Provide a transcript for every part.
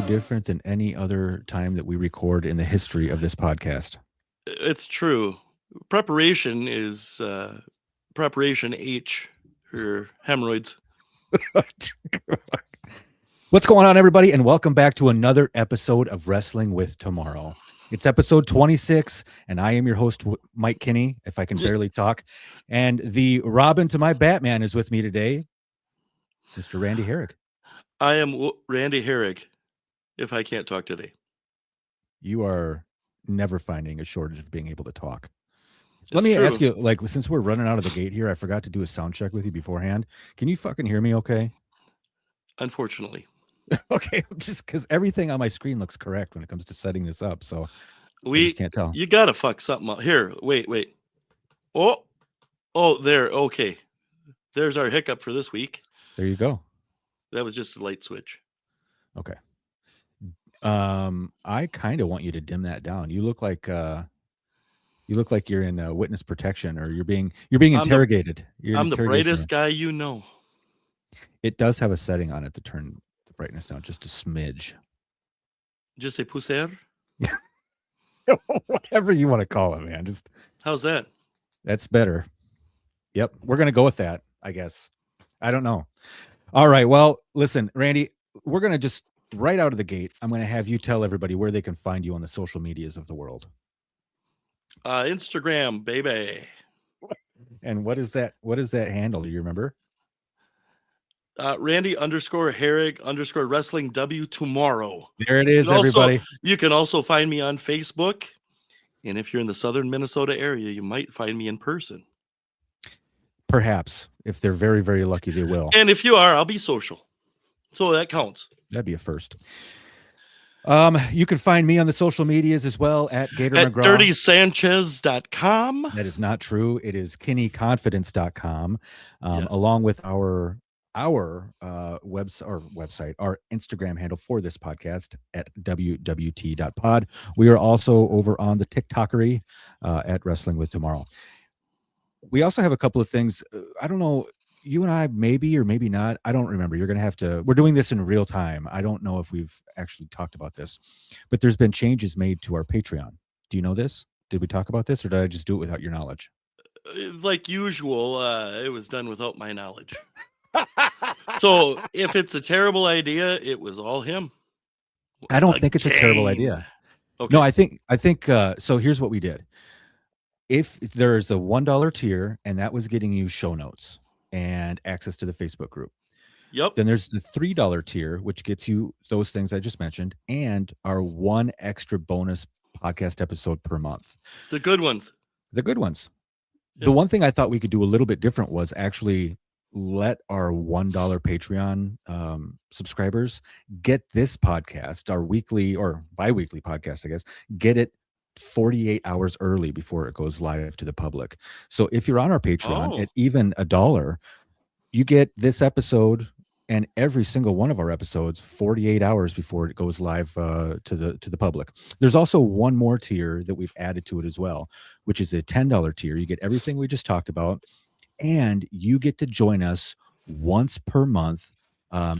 different than any other time that we record in the history of this podcast. It's true. Preparation is preparation H for hemorrhoids. What's going on, everybody? And welcome back to another episode of Wrestling with Tomorrow. It's episode 26, and I am your host, Mike Kinney, if I can barely talk. And the Robin to my Batman is with me today, Mr. Randy Herrick. I am Randy Herrick, if I can't talk today. You are never finding a shortage of being able to talk. Let me ask you, like, since we're running out of the gate here, I forgot to do a sound check with you beforehand. Can you fucking hear me okay? Unfortunately. Okay, just because everything on my screen looks correct when it comes to setting this up, so I just can't tell. You gotta fuck something up. Here, wait. Oh, there. Okay, there's our hiccup for this week. There you go. That was just a light switch. Okay. I kind of want you to dim that down. You look like you're in witness protection, or you're being interrogated. I'm the brightest guy you know. It does have a setting on it to turn the brightness down just a smidge. Just say pousser? Whatever you want to call it, man. Just how's that? That's better. Yep, we're gonna go with that, I guess. I don't know. All right. Well, listen, Randy, we're gonna just right out of the gate. I'm gonna have you tell everybody where they can find you on the social medias of the world. Instagram, baby. And what is that handle? Do you remember? Randy _Herrig _wrestling W tomorrow. There it is, everybody. You can also find me on Facebook. And if you're in the southern Minnesota area, you might find me in person. Perhaps. If they're very, very lucky, they will. And if you are, I'll be social. So that counts. That'd be a first. You can find me on the social medias as well at Gator McGraw. DirtySanchez.com. That is not true. It is KinneyConfidence.com, Yes. Along with our website, our Instagram handle for this podcast at wwt.pod. We are also over on the TikTokery at Wrestling with Tomorrow. We also have a couple of things. I don't know. You and I, maybe or maybe not. I don't remember. You're going to have to. We're doing this in real time. I don't know if we've actually talked about this, but there's been changes made to our Patreon. Do you know this? Did we talk about this, or did I just do it without your knowledge? Like usual, it was done without my knowledge. So if it's a terrible idea, it was all him. I don't think it's a terrible idea. Okay. No, I think so. Here's what we did. If there's a $1 tier, and that was getting you show notes and access to the Facebook group. Yep. Then there's the $3 tier, which gets you those things I just mentioned, and our one extra bonus podcast episode per month. The good ones. The good ones. Yep. The one thing I thought we could do a little bit different was actually let our $1 Patreon subscribers get this podcast, our weekly or bi-weekly podcast, I guess, get it 48 hours early before it goes live to the public. So if you're on our Patreon at even $1, you get this episode and every single one of our episodes 48 hours before it goes live to the public. There's also one more tier that we've added to it as well, which is a $10 tier. You get everything we just talked about, and you get to join us once per month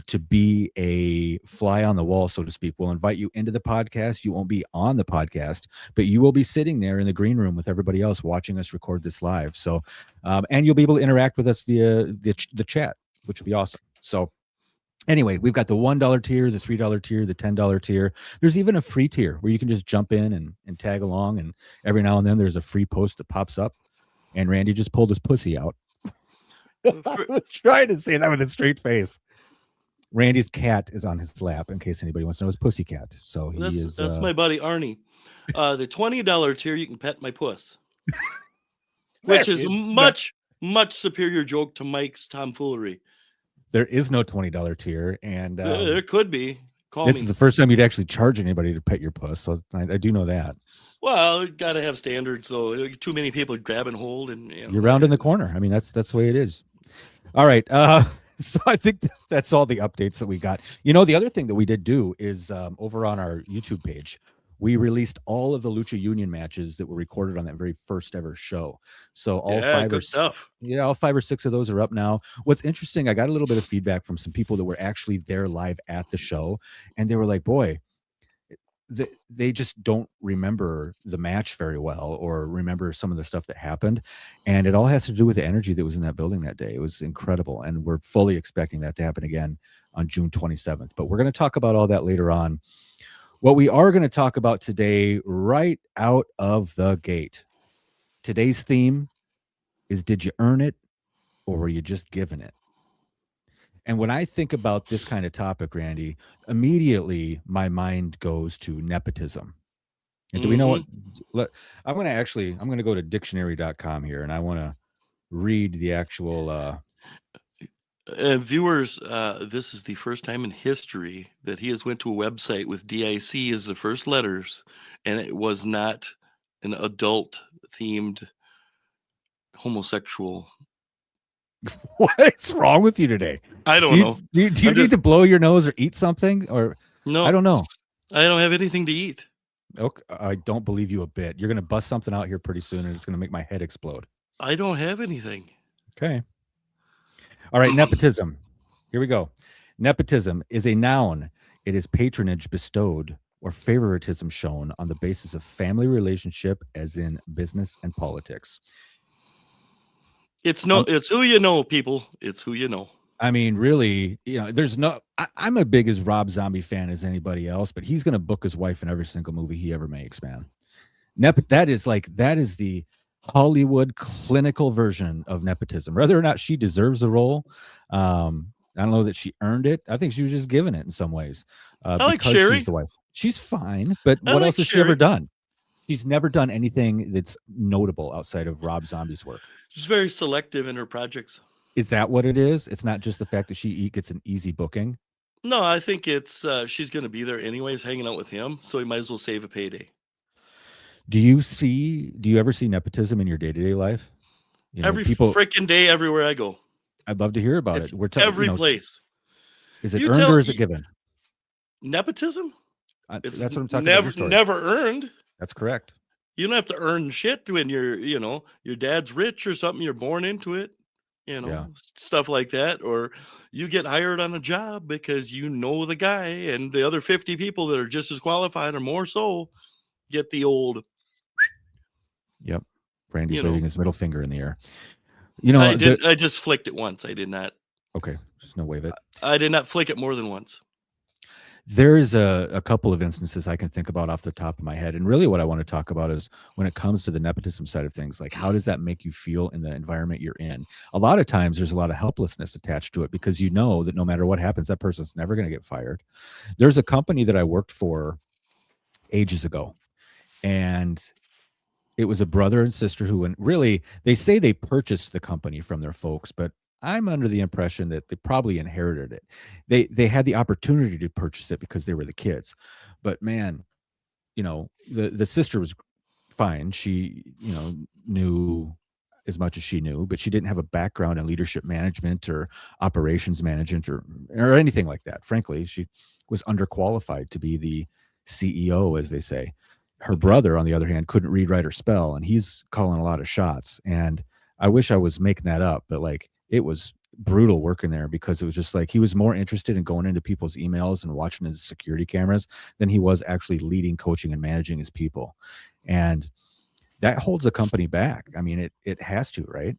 to be a fly on the wall, so to speak. We'll invite you into the podcast. You won't be on the podcast, but you will be sitting there in the green room with everybody else watching us record this live. So, and you'll be able to interact with us via the chat, which will be awesome. So anyway, we've got the $1 tier, the $3 tier, the $10 tier. There's even a free tier where you can just jump in and tag along. And every now and then there's a free post that pops up. And Randy just pulled his pussy out. I was trying to say that with a straight face. Randy's cat is on his lap, in case anybody wants to know his pussy cat. So that's my buddy Arnie. The $20 tier, you can pet my puss, which is much superior joke to Mike's tomfoolery. There is no $20 tier, and there could be. This is the first time you'd actually charge anybody to pet your puss, so I do know that. Well, got to have standards, so too many people grab and hold, and you're rounding the corner. I mean, that's the way it is. All right. So I think that's all the updates that we got. You know, the other thing that we did do is over on our YouTube page, we released all of the Lucha Union matches that were recorded on that very first ever show. So Yeah, good stuff. all 5 or 6 of those are up now. What's interesting, I got a little bit of feedback from some people that were actually there live at the show, and they were like, "Boy, they just don't remember the match very well or remember some of the stuff that happened, and it all has to do with the energy that was in that building that day. It was incredible, and we're fully expecting that to happen again on June 27th. But we're going to talk about all that later on. What we are going to talk about today, right out of the gate, today's theme is: did you earn it, or were you just given it? And when I think about this kind of topic, Randy, immediately my mind goes to nepotism. And do we know what? Hmm. I'm going to go to dictionary.com here, and I want to read the actual. Viewers, this is the first time in history that he has went to a website with DIC as the first letters, and it was not an adult themed homosexual. What's wrong with you today? I Do don't you, know. do you, do you need to blow your nose or eat something? Or I No, don't know. I don't have anything to eat. Okay, I don't believe you a bit. You're going to bust something out here pretty soon, and it's going to make my head explode. I don't have anything. Okay. All right. Nepotism. Here we go. Nepotism is a noun. It is patronage bestowed or favoritism shown on the basis of family relationship, as in business and politics. It's Um, who you know, people. It's who you know. I mean, really, there's no. I'm a big as Rob Zombie fan as anybody else, but he's going to book his wife in every single movie he ever makes, man. That is the Hollywood clinical version of nepotism. Whether or not she deserves the role, I don't know that she earned it. I think she was just given it in some ways, I like because Sherry. she's the wife. She's fine, but I what like else has she ever Sherry. done? She's never done anything that's notable outside of Rob Zombie's work. She's very selective in her projects. Is that what it is? It's not just the fact that she gets an easy booking. No, I think it's she's going to be there anyways, hanging out with him, so he might as well save a payday. Do you ever see nepotism in your day-to-day life? Every People. freaking day, everywhere I go. I'd love to hear about It's it. We're every place. Is it You earned tell or is it given? nepotism. It's That's what I'm talking about. Your story. never earned. That's correct. You don't have to earn shit when your dad's rich or something. You're born into it. Yeah. Stuff like that, or you get hired on a job because you know the guy, and the other 50 people that are just as qualified or more so get the old. Yep. Randy's You know, waving his middle finger in the air. I just flicked it once. I did not. Okay. Just no wave it. I did not flick it more than once. There is a couple of instances I can think about off the top of my head. And really what I want to talk about is when it comes to the nepotism side of things, like how does that make you feel in the environment you're in? A lot of times there's a lot of helplessness attached to it because you know that no matter what happens, that person's never going to get fired. There's a company that I worked for ages ago, and it was a brother and sister who, and really, they say they purchased the company from their folks, but I'm under the impression that they probably inherited it. They had the opportunity to purchase it because they were the kids. But man, the sister was fine. She, knew as much as she knew, but she didn't have a background in leadership management or operations management or anything like that. Frankly, she was underqualified to be the CEO, as they say. Her brother, on the other hand, couldn't read, write, or spell, and he's calling a lot of shots. And I wish I was making that up, but like it was brutal working there because it was just like he was more interested in going into people's emails and watching his security cameras than he was actually leading, coaching, and managing his people. And that holds a company back. I mean, it has to, right?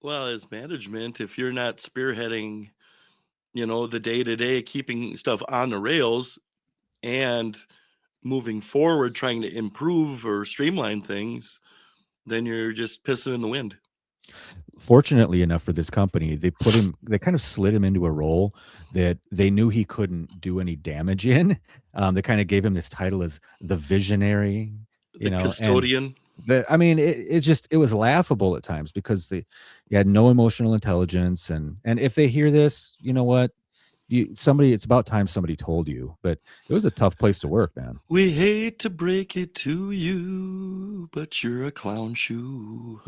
Well, as management, if you're not spearheading, the day-to-day, keeping stuff on the rails and moving forward, trying to improve or streamline things, then you're just pissing in the wind. Fortunately enough for this company, they kind of slid him into a role that they knew he couldn't do any damage in. They kind of gave him this title as the visionary, The and custodian. it was laughable at times because he had no emotional intelligence. And if they hear this, you know what? It's about time somebody told you. But it was a tough place to work, man. We hate to break it to you, but you're a clown shoe.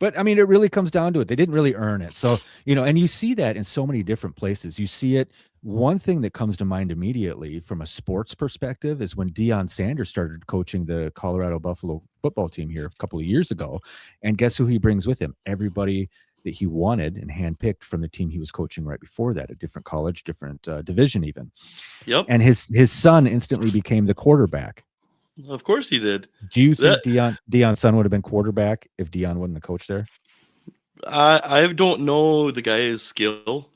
But I mean, it really comes down to it. They didn't really earn it. So, and you see that in so many different places. You see it. One thing that comes to mind immediately from a sports perspective is when Deion Sanders started coaching the Colorado Buffalo football team here a couple of years ago. And guess who he brings with him? Everybody that he wanted and handpicked from the team he was coaching right before that, a different college, different division even. Yep, And his son instantly became the quarterback. of course he did. Do you That think Deion's son would have been quarterback if Deion wasn't the coach there? I don't know the guy's skill.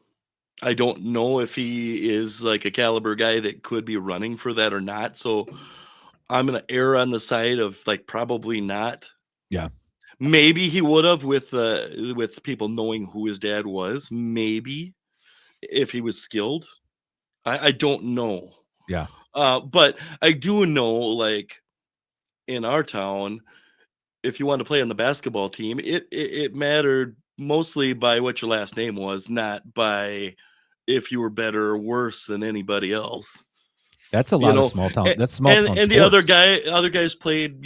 I don't know if he is like a caliber guy that could be running for that or not. So I'm gonna err on the side of like probably not. Yeah, Maybe he would have with people knowing who his dad was. Maybe if he was skilled. I don't know. yeah. But I do know like in our town, if you wanted to play on the basketball team, it mattered mostly by what your last name was, not by if you were better or worse than anybody else. That's a You lot of know, small town. and That's small town and the sports. other guys played,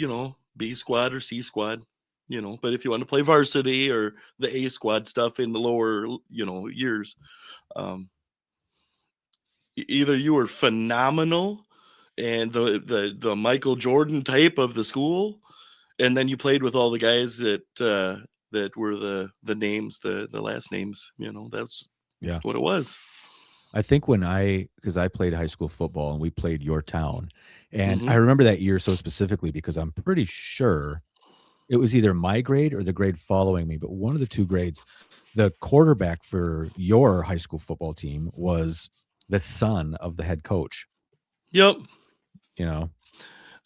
B squad or C squad, but if you want to play varsity or the A squad stuff in the lower, years, um, either you were phenomenal and the Michael Jordan type of the school, and then you played with all the guys that were the names, the last names. That's Yeah. what it was. I think because I played high school football and we played your town. And I Hmm. remember that year so specifically because I'm pretty sure it was either my grade or the grade following me, but one of the two grades, the quarterback for your high school football team was the son of the head coach, Yep, you know?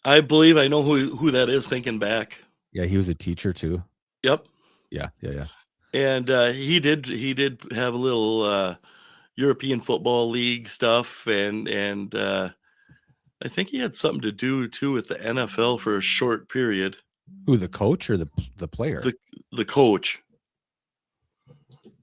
I believe I know who that is. Thinking back, Yeah, he was a teacher too. yep, Yeah, yeah, yeah. and he did have a little European Football League stuff, and I think he had something to do too with the NFL for a short period. Who, the coach or the player? The the coach,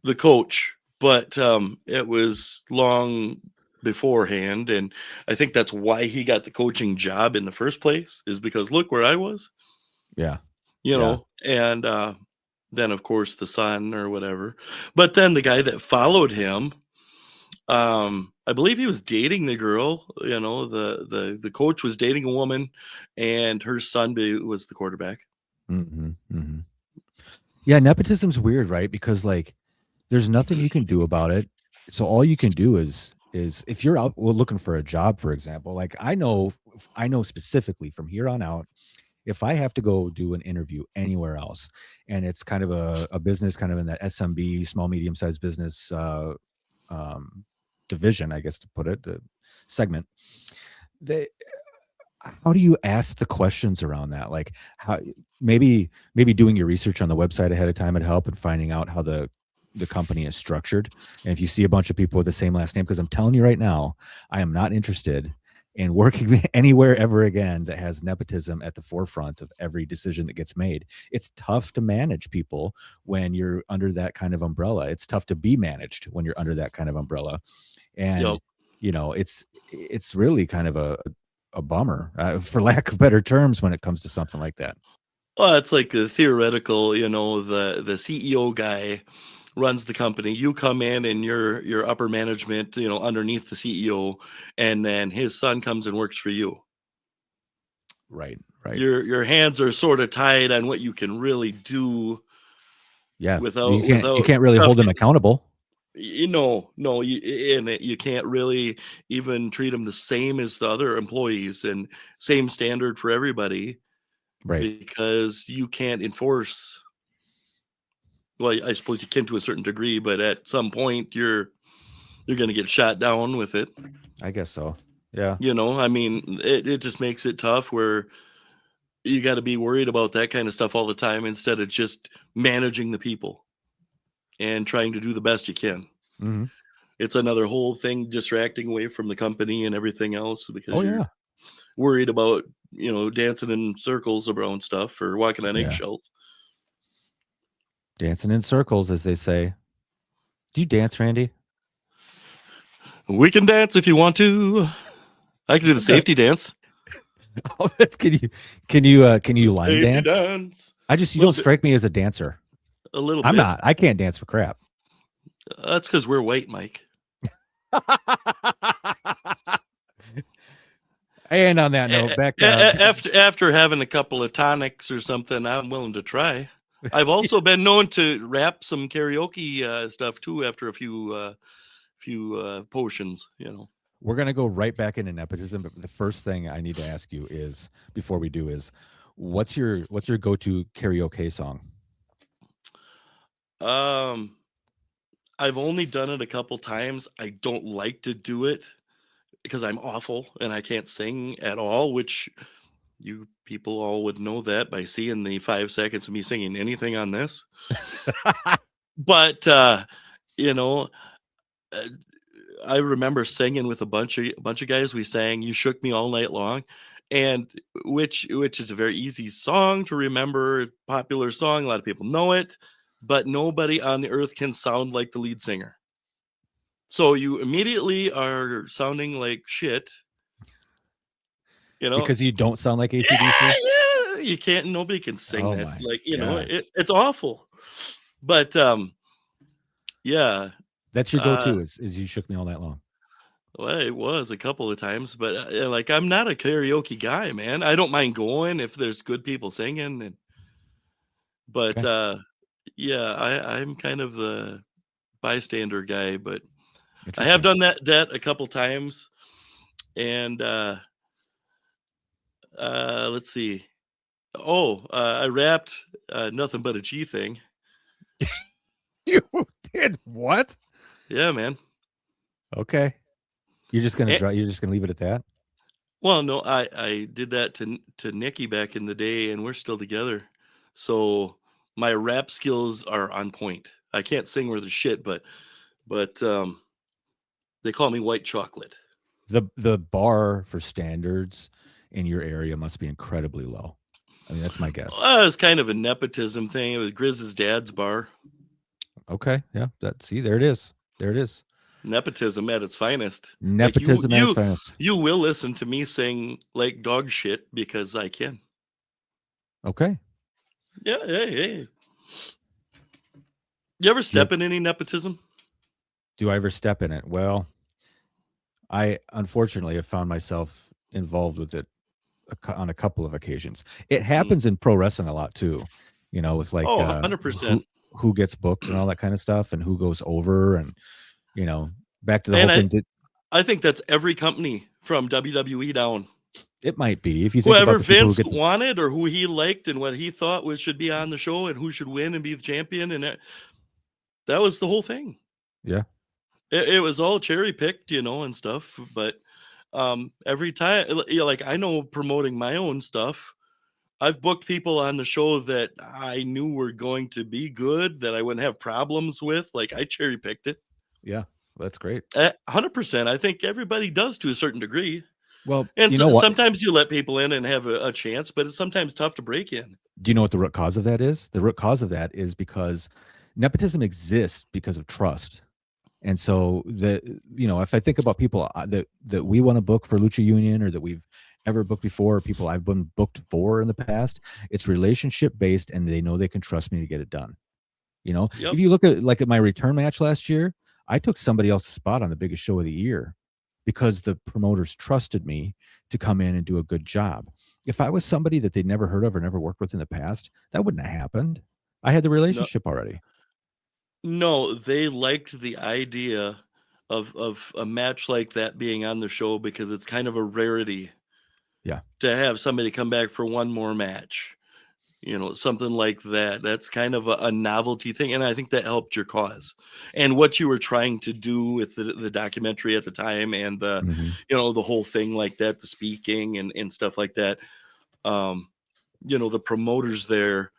the coach, but it was long beforehand, and I think that's why he got the coaching job in the first place. Is because look where I was, Yeah. Yeah. and then of course the son or whatever. But then the guy that followed him, I believe he was dating the girl. The coach was dating a woman, and her son was the quarterback. Mhm. Mhm. Yeah, nepotism's weird, right? Because like there's nothing you can do about it. So all you can do is if you're out looking for a job, for example, like I know specifically from here on out, if I have to go do an interview anywhere else and it's kind of a business kind of in that SMB, small medium sized business um division, I guess to put it, the segment, they how do you ask the questions around that? Like how maybe doing your research on the website ahead of time would help and finding out how the company is structured. And if you see a bunch of people with the same last name, because I'm telling you right now, I am not interested in working anywhere ever again that has nepotism at the forefront of every decision that gets made. It's tough to manage people when you're under that kind of umbrella. It's tough to be managed when you're under that kind of umbrella. And Yep. it's really kind of a bummer, for lack of better terms, when it comes to something like that. Well, it's like the theoretical, the CEO guy runs the company. You come in and your upper management, underneath the CEO, and then his son comes and works for you. Right, right. Your hands are sort of tied on what you can really do Yeah, without you without can't really stuff hold them getting accountable. no, you can't really even treat them the same as the other employees and same standard for everybody Right. because you can't enforce. Well, I suppose you can to a certain degree, but at some point you're going to get shot down with it. I guess so. Yeah. I mean, it just makes it tough where you got to be worried about that kind of stuff all the time instead of just managing the people and trying to do the best you can. Mhm. It's another whole thing distracting away from the company and everything else because Oh, you're yeah. worried about, dancing in circles around stuff or walking on Yeah. eggshells. Dancing in circles, as they say. Do you dance, Randy? We can dance if you want to. I can do the Okay. safety dance. Oh, that's can you line Safety dance? dance. You Well, don't strike me as a dancer. A little I'm bit. not. I can't dance for crap. That's because we're white, Mike. And on that note, back After having a couple of tonics or something, I'm willing to try. I've also been known to rap some karaoke stuff too after a few potions. we're gonna go right back into nepotism. But the first thing I need to ask you is, before we do, is what's your go-to karaoke song? Um, I've only done it a couple times. I don't like to do it because I'm awful and I can't sing at all, which you people all would know that by seeing the 5 seconds of me singing anything on this. But you know, uh, I remember singing with a bunch of guys. We sang "You Shook Me All Night Long," and which is a very easy song to remember, popular song. A lot of people know it, but nobody on the earth can sound like the lead singer. So you immediately are sounding like shit. You know, Because you don't sound like yeah, ACDC? yeah. You can't. Nobody can sing Oh that. my Like god. it's awful. But yeah. That's your Uh, go-to is "You Shook Me All Night Long." Well, it was a couple of times, but, yeah, like, I'm not a karaoke guy, man. I don't mind going if there's good people singing but, Okay. yeah, I'm kind of the bystander guy, but I have Interesting. done that a couple times, and, let's see. Oh, I rapped, "Nothing But a G Thing." You did what? Yeah, man. Okay. You're just gonna leave it at that? Well, no, I did that to Nikki back in the day, and we're still together. So my rap skills are on point. I can't sing worth a shit, but they call me white chocolate. The bar for standards in your area must be incredibly low. I mean, that's my guess. Well, it was kind of a nepotism thing. It was Grizz's dad's bar. Okay, yeah, there it is. There it is. Nepotism at its finest. Like you Nepotism at its you finest. you will listen to me sing like dog shit because I can. Okay. Yeah, hey, hey. You ever Do you step in any nepotism? do I ever step in it? Well, I unfortunately have found myself involved with it on a couple of occasions. It Mm. happens in pro wrestling a lot too, with like, Oh, 100%. who gets booked and all that kind of stuff and who goes over and, you know, back to the whole And thing. I think that's every company from WWE down. It might be, if you think about Whoever the people who Vince get the wanted or who he liked and what he thought should be on the show and who should win and be the champion, and that was the whole thing. yeah, It was all cherry picked, and stuff. But every time, like I know promoting my own stuff, I've booked people on the show that I knew were going to be good, that I wouldn't have problems with. Like I cherry picked it. yeah, that's great. 100%. I think everybody does to a certain degree. Well, And you know what? sometimes you let people in and have a chance, but it's sometimes tough to break in. Do you know what the root cause of that is? The root cause of that is because nepotism exists because of trust. And so if I think about people that we want to book for Lucha Union or that we've ever booked before, or people I've been booked for in the past, it's relationship based and they know they can trust me to get it done. Yep. If you look at my return match last year, I took somebody else's spot on the biggest show of the year because the promoters trusted me to come in and do a good job. If I was somebody that they'd never heard of or never worked with in the past, that wouldn't have happened. I had the No, relationship already. no, they liked the idea of a match like that being on the show because it's kind of a rarity Yeah, to have somebody come back for one more match. Something like that. That's kind of a novelty thing, and I think that helped your cause and what you were trying to do with the documentary at the time, and hmm the whole thing like that, the speaking and stuff like that. Um, the promoters there,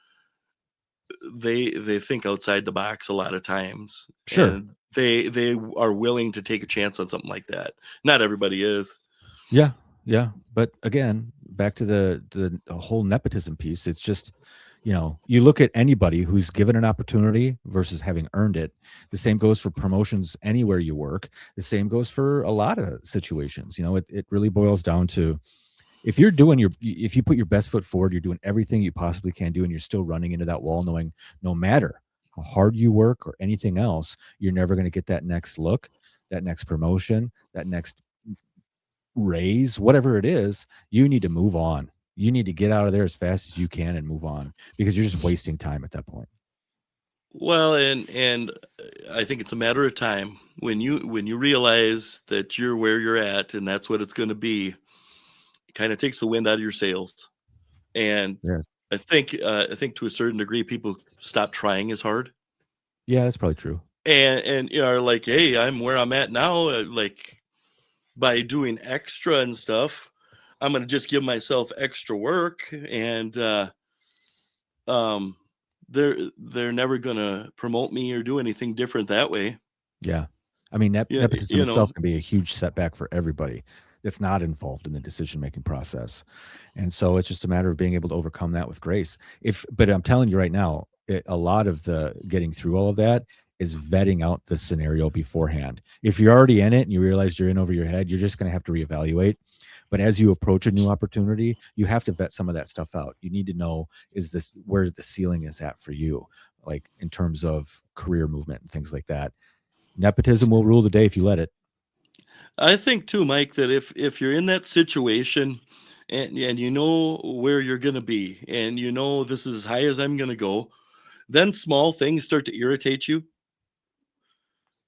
they think outside the box a lot of times, sure. and they are willing to take a chance on something like that. Not everybody is. Yeah, yeah. But again, back to the whole nepotism piece. It's just, you look at anybody who's given an opportunity versus having earned it. The same goes for promotions anywhere you work. The same goes for a lot of situations. It really boils down to, if you put your best foot forward, you're doing everything you possibly can do, and you're still running into that wall, knowing no matter how hard you work or anything else, you're never going to get that next look, that next promotion, that next raise, whatever it is. You need to move on. You need to get out of there as fast as you can and move on, because you're just wasting time at that point. Well, and I think it's a matter of time when you realize that you're where you're at and that's what it's going to be. It kind of takes the wind out of your sails, and Yeah. I think to a certain degree, people stop trying as hard, Yeah, that's probably true. and you know, are like, hey, I'm where I'm at now. Like by doing extra and stuff, I'm gonna just give myself extra work, and um, they're never gonna promote me or do anything different that way. Yeah. I mean, Yeah, nepotism you know, itself can be a huge setback for everybody that's not involved in the decision-making process. And so it's just a matter of being able to overcome that with grace. But I'm telling you right now, a lot of the getting through all of that is vetting out the scenario beforehand. If you're already in it and you realize you're in over your head, you're just going to have to reevaluate. But as you approach a new opportunity, you have to vet some of that stuff out. You need to know, is this where the ceiling is at for you, like in terms of career movement and things like that. Nepotism will rule the day if you let it. I think too, Mike, that if you're in that situation and you know where you're gonna be and you know this is as high as I'm gonna go, then small things start to irritate you,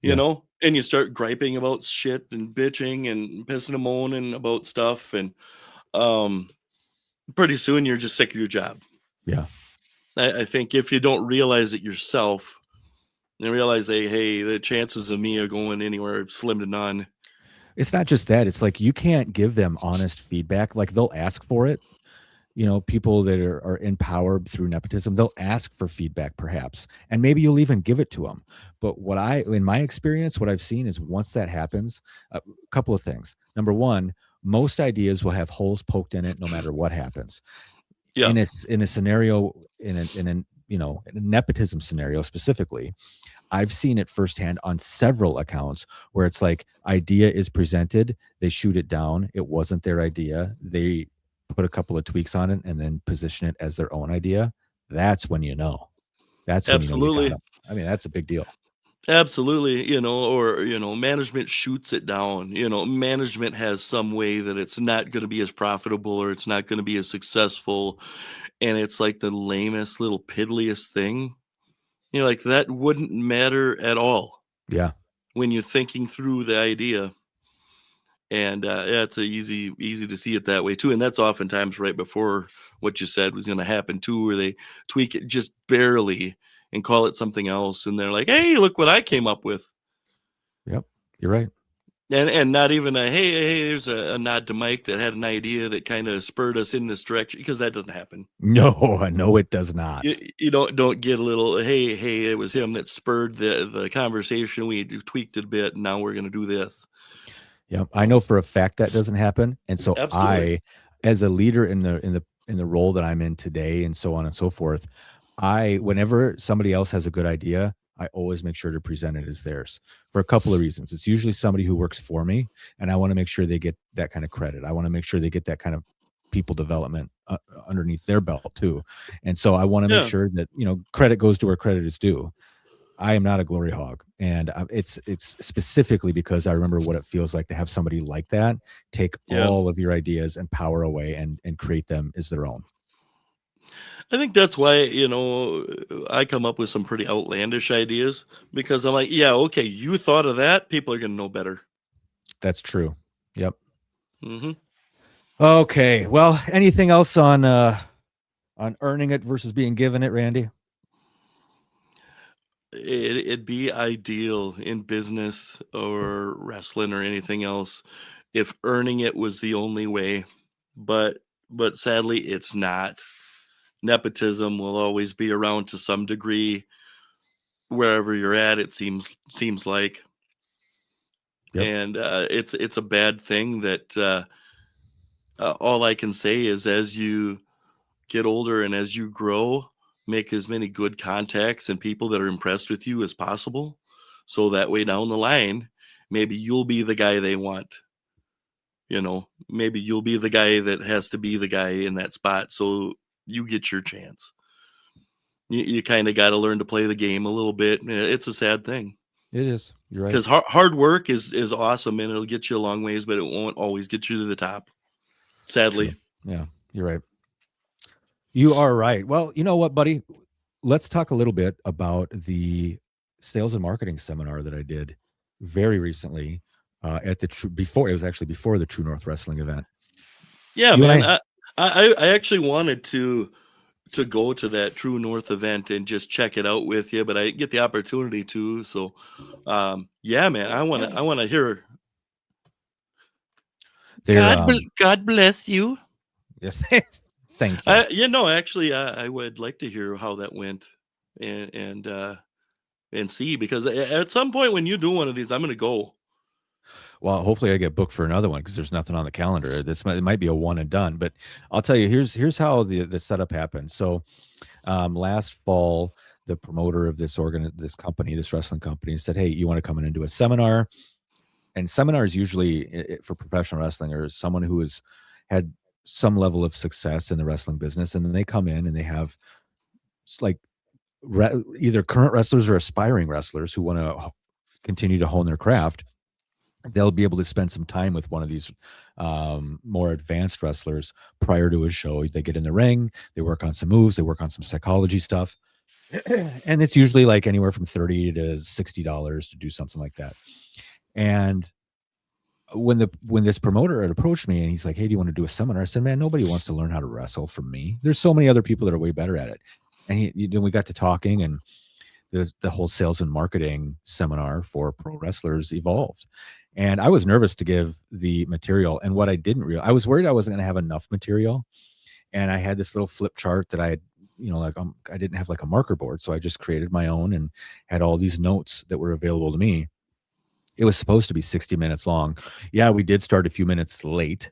you Yeah. know, and you start griping about shit and bitching and pissing and moaning about stuff, and um, pretty soon you're just sick of your job. Yeah. I think if you don't realize it yourself and realize, hey, the chances of me are going anywhere are slim to none. It's not just that. It's like you can't give them honest feedback. Like they'll ask for it. People that are empowered through nepotism, they'll ask for feedback perhaps. And maybe you'll even give it to them. But in my experience, what I've seen is once that happens, a couple of things. Number one, most ideas will have holes poked in it no matter what happens. Yeah, In a scenario, in a nepotism scenario specifically, I've seen it firsthand on several accounts where it's like idea is presented, they shoot it down. It wasn't their idea. They put a couple of tweaks on it and then position it as their own idea. That's when you know. That's when you know you got absolutely. them. I mean, that's a big deal. Absolutely, you know, or management shoots it down. You know, management has some way that it's not going to be as profitable or it's not going to be as successful, and it's like the lamest little piddliest thing. You know, like that wouldn't matter at all Yeah. when you're thinking through the idea. And yeah, it's a easy to see it that way too. And that's oftentimes right before what you said was going to happen too, where they tweak it just barely and call it something else, and they're like, "Hey, look what I came up with." Yep. You're right. And not even a hey, there's a nod to Mike that had an idea that kind of spurred us in this direction, because that doesn't happen. No, no, it does You, not. you don't get a little hey, it was him that spurred the conversation. We tweaked it a bit, and now we're gonna do this. Yeah, I No, know for a fact that doesn't happen, and so absolutely, as a leader in the role that I'm in today, and so on and so forth, whenever somebody else has a good idea, I always make sure to present it as theirs for a couple of reasons. It's usually somebody who works for me, and I want to make sure they get that kind of credit. I want to make sure they get that kind of people development underneath their belt too, and so I want to make yeah, sure that credit goes to where credit is due. I am not a glory hog, and it's specifically because I remember what it feels like to have somebody like that take yeah. all of your ideas and power away and create them as their own. I think that's why, I come up with some pretty outlandish ideas, because I'm like, yeah, okay, you thought of that. People are gonna know better. That's true. Yep. Hmm. Okay. Well, anything else on earning it versus being given it, Randy? It'd be ideal in business or wrestling or anything else if earning it was the only way, but sadly, it's not. Nepotism will always be around to some degree wherever you're at. It seems like, Yep. and it's a bad thing that all I can say is as you get older and as you grow, make as many good contacts and people that are impressed with you as possible. So that way down the line, maybe you'll be the guy they want. Maybe you'll be the guy that has to be the guy in that spot. So you get your chance. You kind of got to learn to play the game a little bit. It's a sad thing It is. You're right. because hard work is awesome and it'll get you a long ways, but it won't always get you to the top. True. Sadly. Yeah, you're right. You are right. Well, you know what, buddy? Let's talk a little bit about the sales and marketing seminar that I did very recently at the before it was actually before the True North Wrestling event. Yeah, You and man. I, I actually wanted to go to that True North event and just check it out with you, but I didn't get the opportunity to. So, yeah, man, I want to hear. they're God bless you. yeah, thank you. Actually, I would like to hear how that went, and see because at some point when you do one of these, I'm gonna go. Well, hopefully I get booked for another one because there's nothing on the calendar. It might be a one and done, but I'll tell you, here's how the setup happened. So last fall, the promoter of this company, this wrestling company, said, "Hey, you want to come in and do a seminar?" And seminars usually for professional wrestling are someone who has had some level of success in the wrestling business, and then they come in and they have like either current wrestlers or aspiring wrestlers who want to continue to hone their craft. They'll be able to spend some time with one of these more advanced wrestlers prior to a show. They get in the ring, they work on some moves, they work on some psychology stuff, and it's usually like anywhere from $30 to $60 to do something like that. And when this promoter had approached me and he's like, "Hey, do you want to do a seminar?" I said, "Man, nobody wants to learn how to wrestle from me. There's so many other people that are way better at it." And then we got to talking, and the whole sales and marketing seminar for pro wrestlers evolved. And I was nervous to give the material. And what I didn't realize, I was worried I wasn't going to have enough material. And I had this little flip chart that I had, I didn't have like a marker board. So I just created my own and had all these notes that were available to me. It was supposed to be 60 minutes long. Yeah, we did start a few minutes late,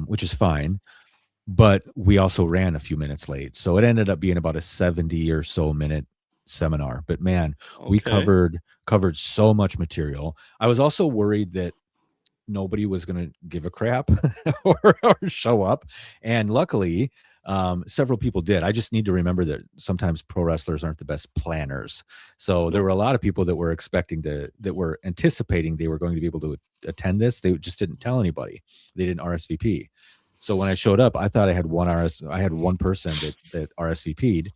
which is fine. But we also ran a few minutes late. So it ended up being about a 70 or so minute seminar. But man, we Okay. covered so much material. I was also worried that nobody was going to give a crap or show up. And luckily, several people did. I just need to remember that sometimes pro wrestlers aren't the best planners. So there Nope. were a lot of people that were that were anticipating they were going to be able to attend this. They just didn't tell anybody. They didn't RSVP. So when I showed up, I thought I had one person that RSVP'd,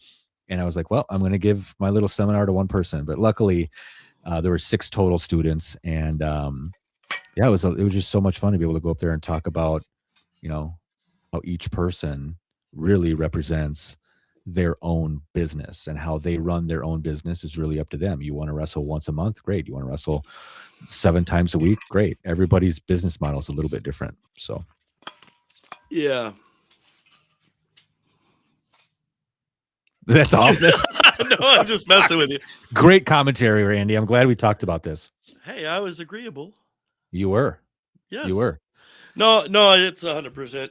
and I was like, well, I'm going to give my little seminar to one person. But luckily, there were 6 total students, and yeah, it was just so much fun to be able to go up there and talk about, you know, how each person really represents their own business, and how they run their own business is really up to them. You want to wrestle once a month? Great. You want to wrestle 7 times a week? Great. Everybody's business model is a little bit different. So Yeah. that's all. That's No, I'm just messing with you. great commentary, Randy. I'm glad we talked about this. Hey, I was agreeable. You were. You Yes. were. No, it's 100%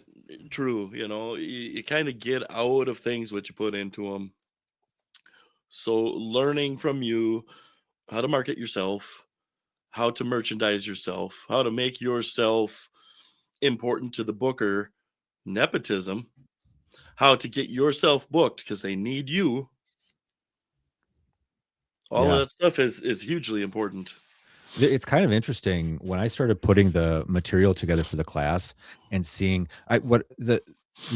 true. You kind of get out of things what you put into them. So learning from you how to market yourself, how to merchandise yourself, how to make yourself important to the booker, nepotism, how to get yourself booked because they need you. All of Yeah. that stuff is hugely important. It's kind of interesting when I started putting the material together for the class and seeing what the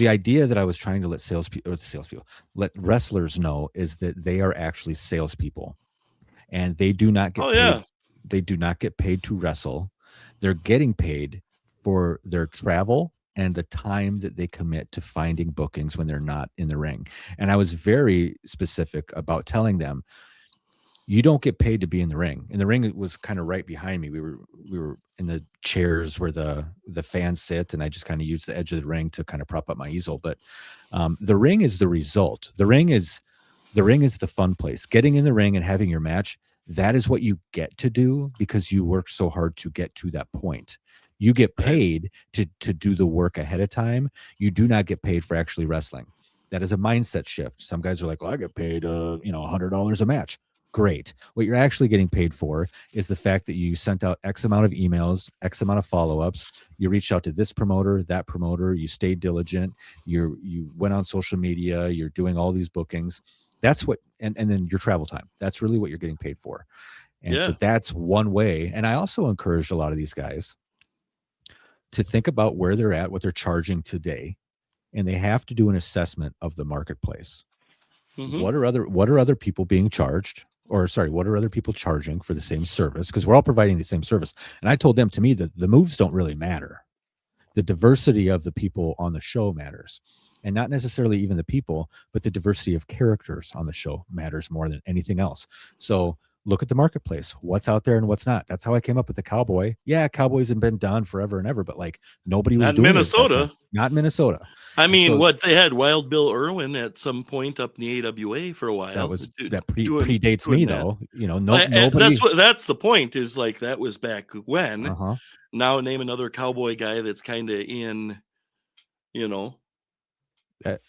idea that I was trying to let wrestlers know is that they are actually salespeople, and they do not Oh get paid. yeah, They do not get paid to wrestle. They're getting paid for their travel and the time that they commit to finding bookings when they're not in the ring. And I was very specific about telling them, you don't get paid to be in the ring. And the ring was kind of right behind me. We were in the chairs where the fans sit, and I just kind of used the edge of the ring to kind of prop up my easel. But the ring is the result. The ring is the fun place. Getting in the ring and having your match, that is what you get to do because you work so hard to get to that point. You get right. paid to do the work ahead of time. You do not get paid for actually wrestling. That is a mindset shift. Some guys are like, "Well, I get paid, $100 a match." Great. What you're actually getting paid for is the fact that you sent out X amount of emails, X amount of follow-ups. You reached out to this promoter, that promoter. You stayed diligent. You went on social media. You're doing all these bookings. That's what, and then your travel time. That's really what you're getting paid for. And so Yeah. that's one way. And I also encouraged a lot of these guys to think about where they're at, what they're charging today, and they have to do an assessment of the marketplace. Hmm. What are other people being charged? Or sorry, what are other people charging for the same service? Because we're all providing the same service. And I told them, to me, that the moves don't really matter. The diversity of the people on the show matters, and not necessarily even the people, but the diversity of characters on the show matters more than anything else. So look at the marketplace, what's out there and what's not. That's how I came up with the cowboy. Yeah, cowboys have been done forever and ever, but like nobody was Not in doing it at that time, Minnesota. not in Minnesota. I And mean, so what they had Wild Bill Irwin at some point up in the AWA for a while, predates doing me that. though. No, That's nobody. that's the point. Is like that was back when. Uh-huh. Now name another cowboy guy that's kind of in, you know, That,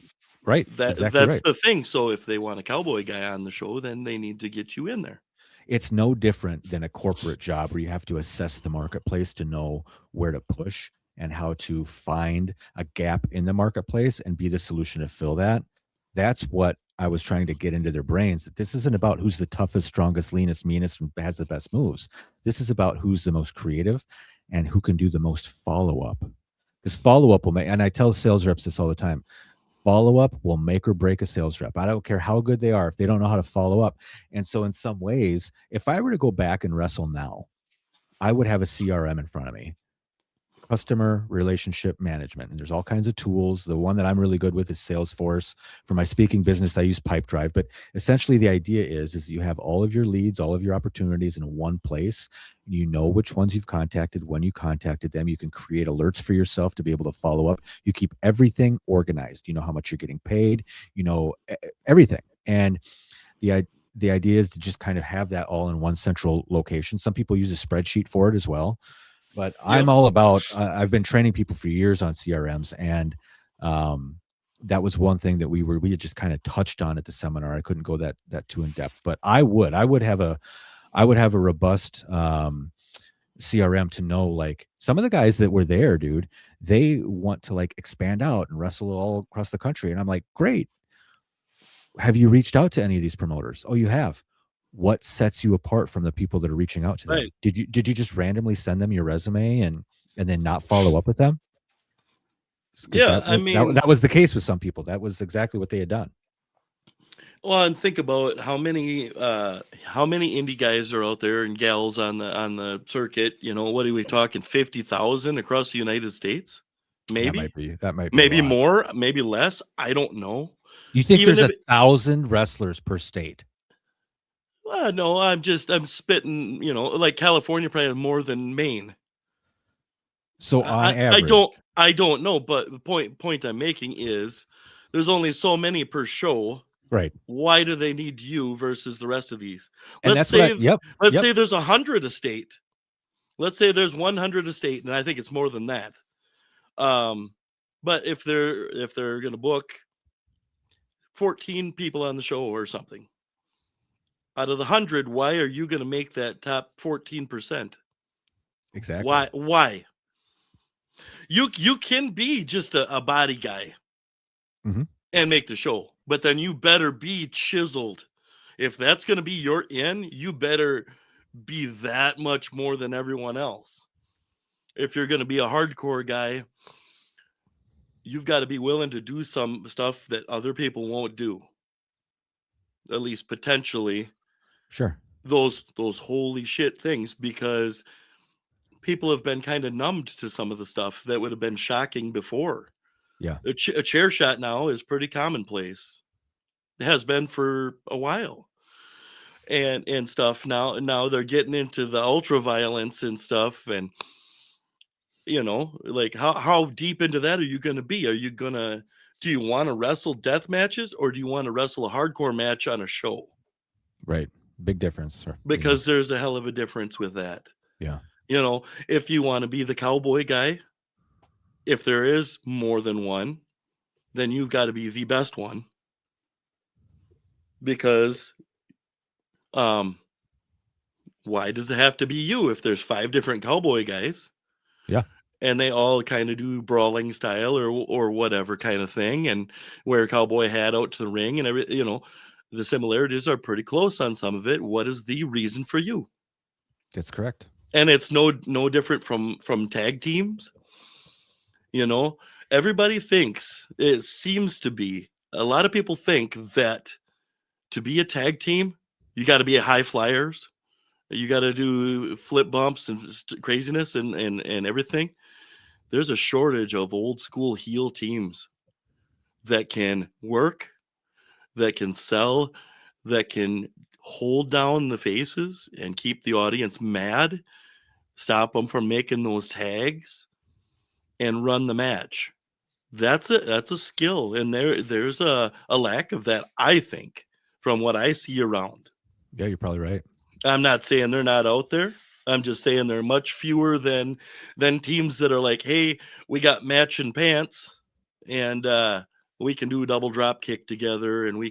right, exactly that's right. the thing. So if they want a cowboy guy on the show, then they need to get you in there. It's no different than a corporate job where you have to assess the marketplace to know where to push and how to find a gap in the marketplace and be the solution to fill that. That's what I was trying to get into their brains, that this isn't about who's the toughest, strongest, leanest, meanest, and has the best moves. This is about who's the most creative and who can do the most follow up. Because follow up will make, and I tell sales reps this all the time, follow up will make or break a sales rep. I don't care how good they are if they don't know how to follow up. And so, in some ways, if I were to go back and wrestle now, I would have a CRM in front of me, customer relationship management. And there's all kinds of tools. The one that I'm really good with is Salesforce. For my speaking business, I use Pipedrive. But essentially, the idea is you have all of your leads, all of your opportunities in one place. You know which ones you've contacted, when you contacted them. You can create alerts for yourself to be able to follow up. You keep everything organized. You know how much you're getting paid. You know everything. And the the idea is to just kind of have that all in one central location. Some people use a spreadsheet for it as well, but I'm Yep. all about, I've been training people for years on CRMs, and that was one thing that we had just kind of touched on at the seminar. I couldn't go that too in depth, but I would have a robust CRM to know, like, some of the guys that were there, dude, they want to like expand out and wrestle all across the country, and I'm like, great. Have you reached out to any of these promoters? Oh, you have. What sets you apart from the people that are reaching out to them? Right. Did you just randomly send them your resume and then not follow up with them? Because Yeah. that I was that, mean, that was the case with some people. That was exactly what they had done. well, and think about how many indie guys are out there and gals on the circuit. You know, what are we talking? 50,000 across the United States? Maybe, That might be a maybe lot. more, maybe less. I don't know. You think Even there's if 1,000 wrestlers per state? no, I'm spitting. You know, like California probably has more than Maine. So on I average, don't know, but the point I'm making is there's only so many per show. right? Why do they need you versus the rest of these? And Let's that's what I. say Yep, let's yep, say there's 100 a state. Let's say there's 100 a state, and I think it's more than that. Um, but if they're gonna book 14 people on the show or something, out of the 100, why are you gonna make that top 14%? exactly. Why? You can be just a body guy Hmm. and make the show, but then you better be chiseled. If that's gonna be your in, you better be that much more than everyone else. If you're gonna be a hardcore guy, you've got to be willing to do some stuff that other people won't do. At least potentially Sure. those holy shit things, because people have been kind of numbed to some of the stuff that would have been shocking before. Yeah. A chair shot now is pretty commonplace. It has been for a while. And stuff now they're getting into the ultra violence and stuff, and like how deep into that are you going to be? Are you going to Do you want to wrestle death matches, or do you want to wrestle a hardcore match on a show? Right. Big difference. Because there's a hell of a difference with that. Yeah. If you want to be the cowboy guy, if there is more than one, then you've got to be the best one, because um why does it have to be you if there's five different cowboy guys Yeah. and they all kind of do brawling style or whatever kind of thing and wear a cowboy hat out to the ring and everything? The similarities are pretty close on some of it. What is the reason for you? That's correct. And it's no different from tag teams. You know, everybody thinks, it seems to be, a lot of people think that to be a tag team, you got to be a high flyers. You got to do flip bumps and craziness and everything. There's a shortage of old school heel teams that can work, that can sell, that can hold down the faces and keep the audience mad, stop them from making those tags, and run the match. That's a skill, and there's a lack of that, I think, from what I see around. Yeah, you're probably right. I'm not saying they're not out there. I'm just saying they're much fewer than teams that are like, hey, we got matching pants, and we can do a double drop kick together, and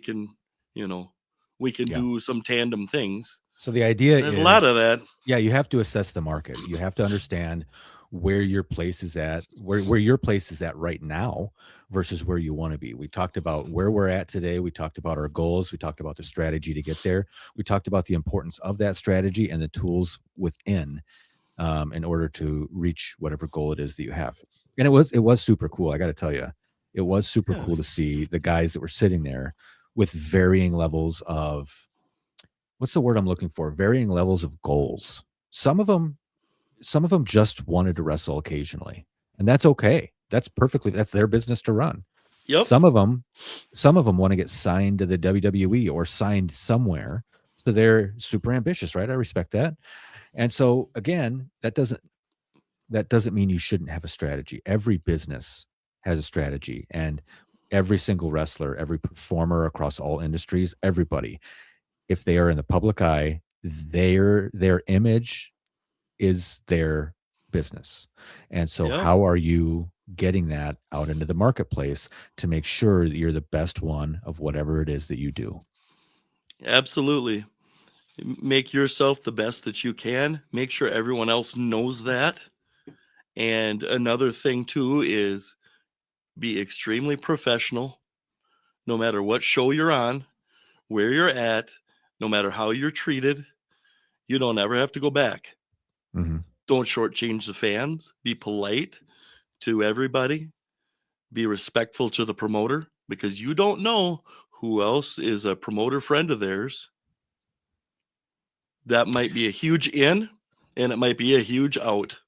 you know, we can Yeah. do some tandem things. So the idea There's a lot is, of that. yeah, you have to assess the market. You have to understand where your place is at, where your place is at right now versus where you want to be. We talked about where we're at today. We talked about our goals. We talked about the strategy to get there. We talked about the importance of that strategy and the tools within, in order to reach whatever goal it is that you have. And it was super cool. I got to tell you, it was super Yeah. cool to see the guys that were sitting there with varying levels of, what's the word I'm looking for? Varying levels of goals. Some of them just wanted to wrestle occasionally, and that's okay. That's their business to run. Yep. Some of them, some of them want to get signed to the WWE or signed somewhere, so they're super ambitious, right? I respect that. And so again, that doesn't mean you shouldn't have a strategy. Every business has a strategy, and every single wrestler, every performer across all industries, everybody, if they are in the public eye, their image is their business. And so Yeah. how are you getting that out into the marketplace to make sure that you're the best one of whatever it is that you do? Absolutely. Make yourself the best that you can. Make sure everyone else knows that. And another thing too is be extremely professional no matter what show you're on, where you're at, no matter how you're treated. You don't ever have to go back. Mhm. Don't shortchange the fans. Be polite to everybody. Be respectful to the promoter because you don't know who else is a promoter friend of theirs. That might be a huge in and it might be a huge out.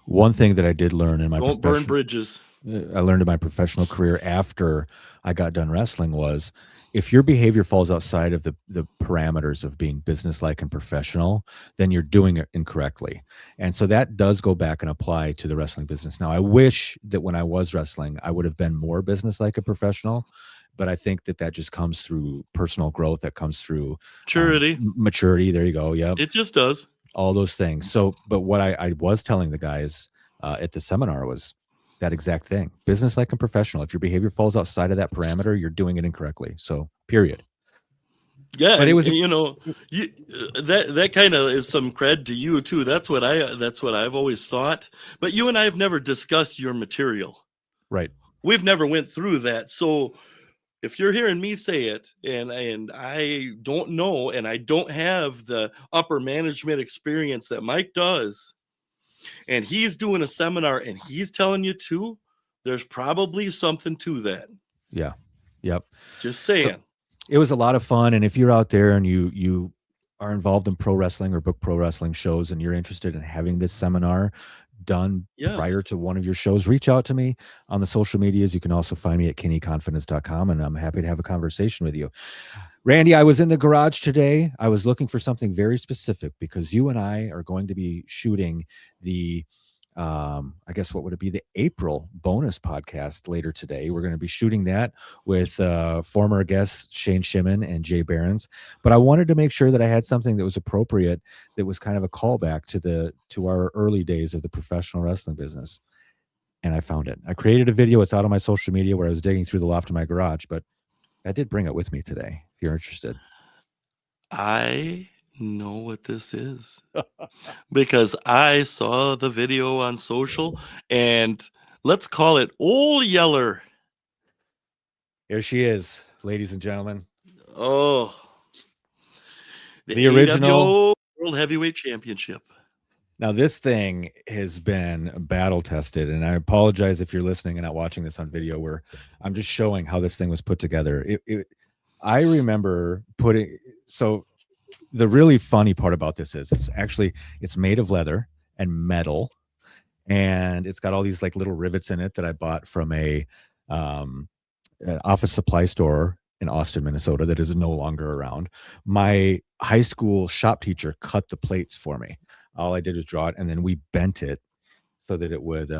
One thing that I did learn in my Don't burn profession bridges. I learned in my professional career after I got done wrestling was, if your behavior falls outside of the parameters of being businesslike and professional, then you're doing it incorrectly. And so that does go back and apply to the wrestling business. Now, I wish that when I was wrestling, I would have been more businesslike and professional, but I think that that just comes through personal growth. That comes through Maturity. maturity. There you go. Yep, It just does. all those things. So, but what I was telling the guys at the seminar was that exact thing: business like and professional. If your behavior falls outside of that parameter, you're doing it incorrectly. So, period. Yeah, But it was you that kind of is some cred to you too. That's what I've always thought. But you and I have never discussed your material. right. We've never went through that. So if you're hearing me say it and I don't know and I don't have the upper management experience that Mike does, and he's doing a seminar and he's telling you too, there's probably something to that. Yeah. Yep. Just So saying. it was a lot of fun. And if you're out there and you are involved in pro wrestling or book pro wrestling shows and you're interested in having this seminar done Yes. prior to one of your shows, reach out to me on the social medias. You can also find me at kennyconfidence.com, and I'm happy to have a conversation with you. Randy, I was in the garage today. I was looking for something very specific because you and I are going to be shooting the, I guess what would it be, the April bonus podcast later today. We're going to be shooting that with former guests Shane Shimon and Jay Behrens. But I wanted to make sure that I had something that was appropriate, that was kind of a callback to our early days of the professional wrestling business. And I found it. I created a video. It's out on my social media where I was digging through the loft of my garage, but I did bring it with me today, if you're interested. I know what this is because I saw the video on social and let's call it Old Yeller. Here she is, ladies and gentlemen. Oh, the The original. AWO World Heavyweight Championship. Now, this thing has been battle tested, and I apologize if you're listening and not watching this on video. Where I'm just showing how this thing was put together. I remember putting. So the really funny part about this is it's made of leather and metal, and it's got all these like little rivets in it that I bought from um, an office supply store in Austin, Minnesota that is no longer around. My high school shop teacher cut the plates for me. All I did was draw it, and then we bent it so that it would.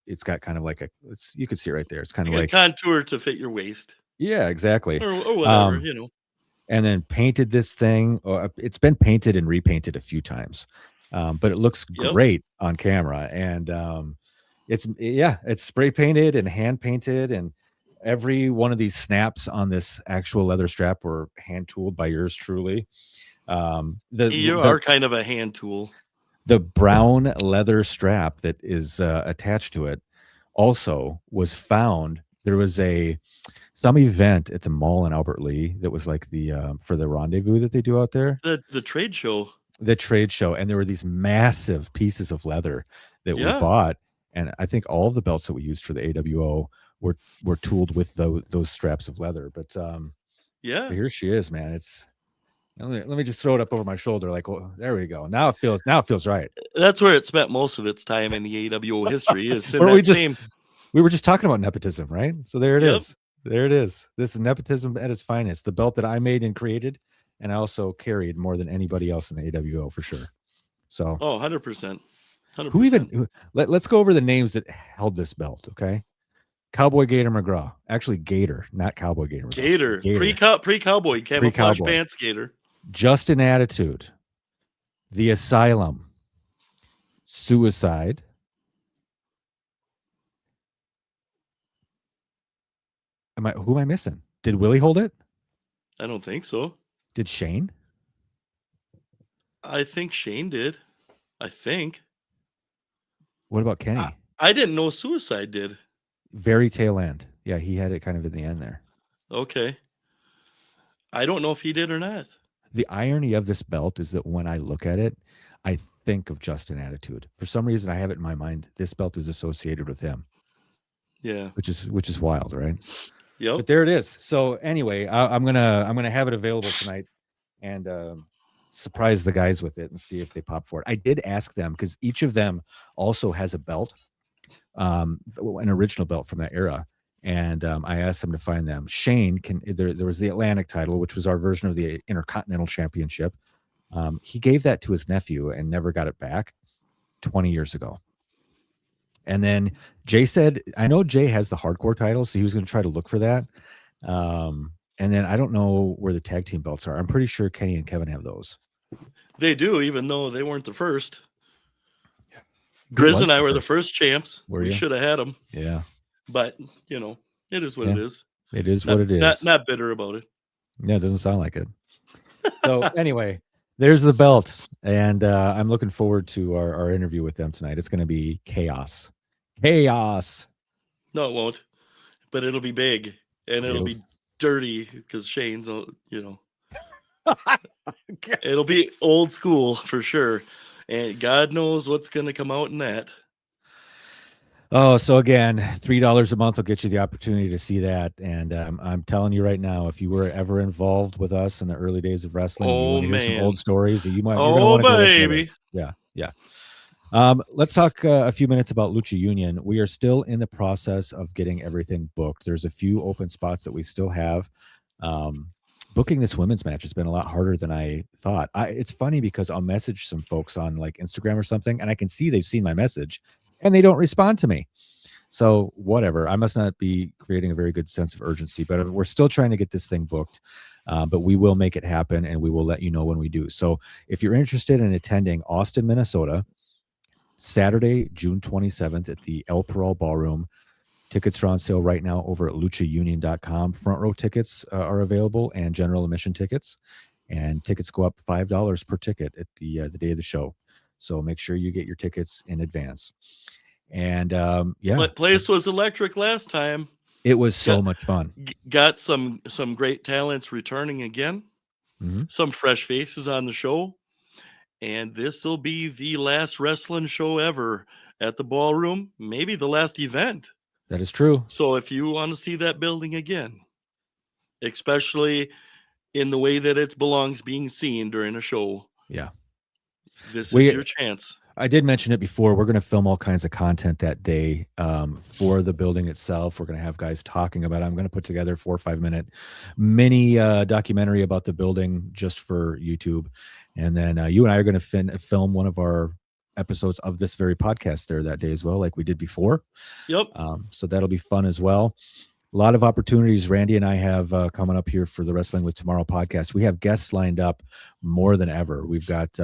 It's got kind of like you can see it right there. It's kind of You got like, contour to fit your waist yeah, exactly. or whatever, Um, you know. and then painted this thing. It's been painted and repainted a few times, but it looks Yep. great on camera. And it's spray painted and hand painted, and every one of these snaps on this actual leather strap were hand tooled by yours truly. The You the are kind of a hand tool. the brown leather strap that is attached to it also was found. There was some event at the mall in Albert Lee that was like the for the rendezvous that they do out there, The trade show. the trade show, and there were these massive pieces of leather that we Yeah. bought, and I think all of the belts that we used for the AWO were tooled with those straps of leather. But Yeah. here she is, man. It's let me just throw it up over my shoulder, like, oh, there we go. Now it feels right. That's where it spent most of its time in the AWO history, is in Or that same. we were just talking about nepotism, right? So there it Yep. is. There it is. This is nepotism at its finest. The belt that I made and created, and I also carried more than anybody else in the AWO for sure. So Oh, 100%. who 100%. let's go over the names that held this belt, okay? Cowboy Gator McGraw. Actually, Gator, not Cowboy Gator McGraw. Gator. Pre-cowboy camouflage Pre-cowboy. pants Gator. Justin Attitude. The Asylum. Suicide. Who am I missing? Did Willie hold it? I don't think so. Did Shane? I think Shane did. I think. What about Kenny? I didn't know Suicide did. Very tail end. Yeah, he had it kind of in the end there. Okay. I don't know if he did or not. The irony of this belt is that when I look at it, I think of Justin Attitude. For some reason, I have it in my mind. This belt is associated with him. Yeah. Which is wild, right? Yep. But there it is. So anyway, I'm gonna have it available tonight and surprise the guys with it and see if they pop for it. I did ask them because each of them also has a belt, an original belt from that era. And I asked them to find them. Shane there was the Atlantic title, which was our version of the Intercontinental Championship. He gave that to his nephew and never got it back 20 years ago. And then Jay said, I know Jay has the hardcore title, so he was going to try to look for that. And then I don't know where the tag team belts are. I'm pretty sure Kenny and Kevin have those. They do, even though they weren't the first. Yeah. Grizz and I were the first champs. We should have had them. Yeah. But, you know, it is what it is. It is what it is. Not bitter about it. Yeah, it doesn't sound like it. So anyway, there's the belt. And I'm looking forward to our interview with them tonight. It's going to be chaos. Chaos. No, it won't. But it'll be big. And it'll be dirty because Shane's, you know. It'll be old school for sure. And God knows what's going to come out in that. Oh, so again, $3 a month will get you the opportunity to see that. And I'm telling you right now, if you were ever involved with us in the early days of wrestling, you want to hear some old stories that you might. Oh, baby. Yeah. Let's talk a few minutes about Lucha Union. We are still in the process of getting everything booked. There's a few open spots that we still have. Booking this women's match has been a lot harder than I thought. It's funny because I'll message some folks on like Instagram or something, and I can see they've seen my message, and they don't respond to me. So whatever. I must not be creating a very good sense of urgency, but we're still trying to get this thing booked. But we will make it happen, and we will let you know when we do. So if you're interested in attending Austin, Minnesota, Saturday, June 27th at the El Peral Ballroom. Tickets are on sale right now over at luchaunion.com. Front row tickets are available and general admission tickets. And tickets go up $5 per ticket at the day of the show. So make sure you get your tickets in advance. And yeah. That place was electric last time. It was Got so much fun. got some great talents returning again, Mhm. some fresh faces on the show, and this will be the last wrestling show ever at the ballroom, maybe the last event. That is true. So if you want to see that building again, especially in the way that it belongs being seen during a show, Yeah. this is We your chance. I did mention it before. We're gonna film all kinds of content that day, for the building itself. We're gonna have guys talking about it. I'm gonna put together 4 or 5-minute mini, documentary about the building just for YouTube, and then, you and I are gonna film one of our episodes of this very podcast there that day as well, like we did before. Yep. So that'll be fun as well. A lot of opportunities Randy and I have, coming up here for the Wrestling with Tomorrow podcast. We have guests lined up more than ever. We've got,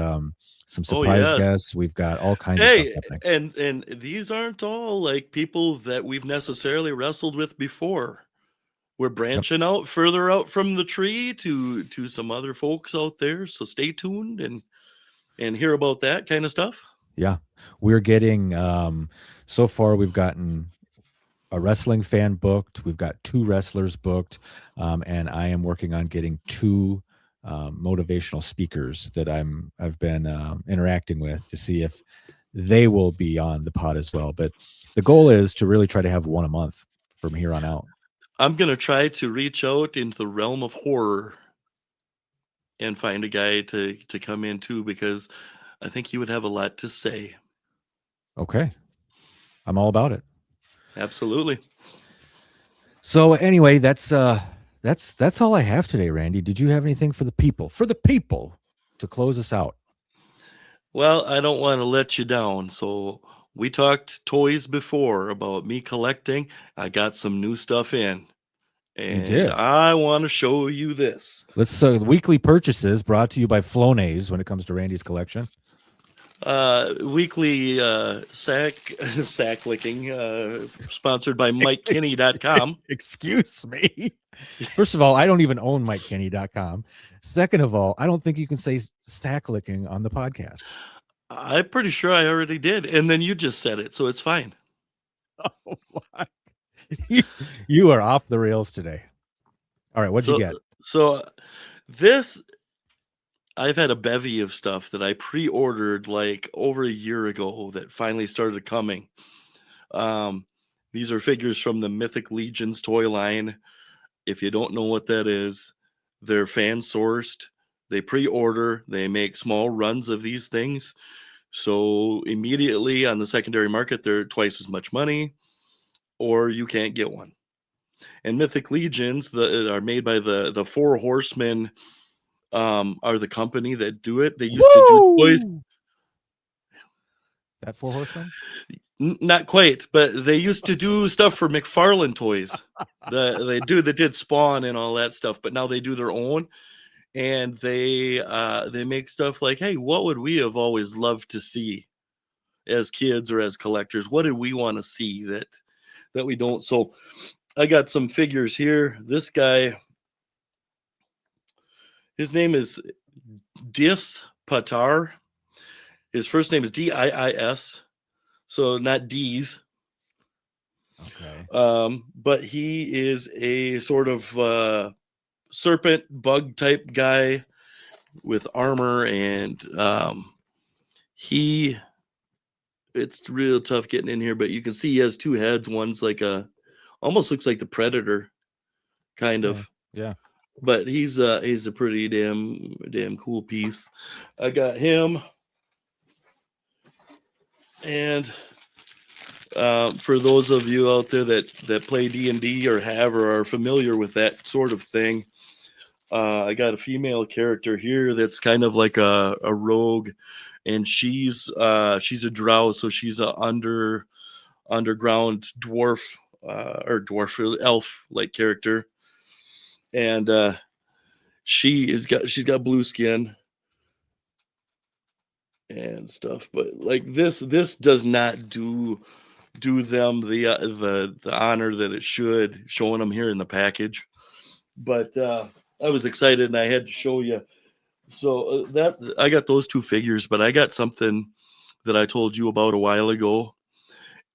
some Oh surprise yes. guests. We've got all kinds of stuff Hey, happening. and these aren't all like people that we've necessarily wrestled with before. We're Yep. branching out further out from the tree to some other folks out there. So stay tuned and hear about that kind of stuff. Yeah. We're getting, so far we've gotten a wrestling fan booked. We've got 2 wrestlers booked, and I am working on getting 2, motivational speakers that I've been, interacting with to see if they will be on the pod as well. But the goal is to really try to have 1 a month from here on out. I'm gonna try to reach out into the realm of horror and find a guy to come in too because I think he would have a lot to say. Okay. I'm all about it. Absolutely. So anyway, that's all I have today, Randy. Did you have anything for the people? For the people to close us out? Well, I don't want to let you down. So we talked toys before about me collecting. I got some new stuff in, You and did. I want to show you this. Let's weekly purchases brought to you by Flonase when it comes to Randy's collection. Weekly sack licking, sponsored by MikeKinney.com. Excuse me. First of all, I don't even own MikeKinney.com. Second of all, I don't think you can say sack licking on the podcast. I'm pretty sure I already did, and then you just said it, so it's fine. Oh my. You are off the rails today. All right, what'd you So, get? so this I've had a bevy of stuff that I pre-ordered like over a year ago that finally started coming. Um, these are figures from the Mythic Legions toy line. If you don't know what that is, they're fan sourced. They pre-order. They make small runs of these things. So immediately on the secondary market, they're twice as much money, or you can't get one. And Mythic Legions are made by the Four Horsemen. Are the company that do it. They used to do toys. Woo! That Four Horsemen? Not quite, but they used to do stuff for McFarlane Toys. They did Spawn and all that stuff, but now they do their own, and they make stuff like, hey, what would we have always loved to see as kids or as collectors? What did we want to see that we don't? So I got some figures here. This guy, his name is Dis Patar. His first name is Diis, so not D's. Okay. But he is a sort of serpent bug type guy with armor, and he it's real tough getting in here, but you can see he has 2 heads. One's like a almost looks like the Predator, kind Okay. of. Yeah. But he's a pretty damn cool piece. I got him, and for those of you out there that play D&D or have or are familiar with that sort of thing, I got a female character here that's kind of like a rogue, and she's a drow, so she's a underground dwarf or dwarf elf like character, and she's got blue skin and stuff, but like this does not do them the honor that it should, showing them here in the package. But I was excited and I had to show you. So that I got those 2 figures, but I got something that I told you about a while ago,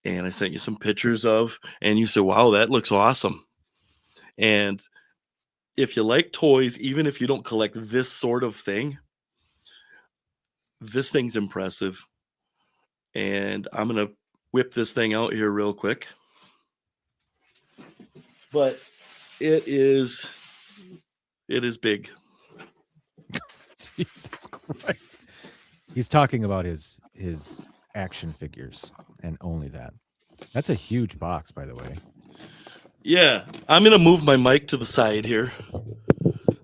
and I sent you some pictures of, and you said, wow, that looks awesome. And if you like toys, even if you don't collect this sort of thing, this thing's impressive. And I'm going to whip this thing out here real quick. But it is big. Jesus Christ. He's talking about his action figures and only that. That's a huge box, by the way. Yeah, I'm going to move my mic to the side here.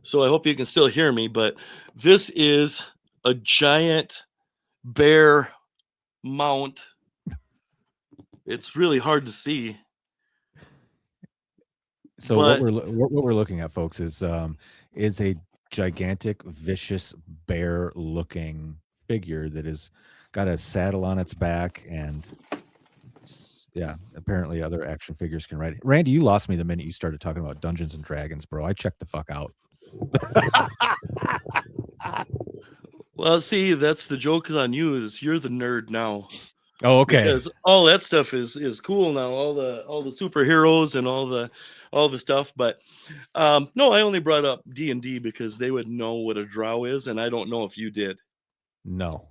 So I hope you can still hear me, but this is a giant bear mount. It's really hard to see. So But what we're looking at, folks, is a gigantic, vicious bear-looking figure that has got a saddle on its back, and yeah, apparently other action figures can ride it. Randy, you lost me the minute you started talking about Dungeons and Dragons, bro. I checked the fuck out. well, see, that's the joke on you is you're the nerd now. Oh, okay. Because all that stuff is cool now, all the superheroes and all the stuff. But no, I only brought up D&D because they would know what a drow is, and I don't know if you did. No.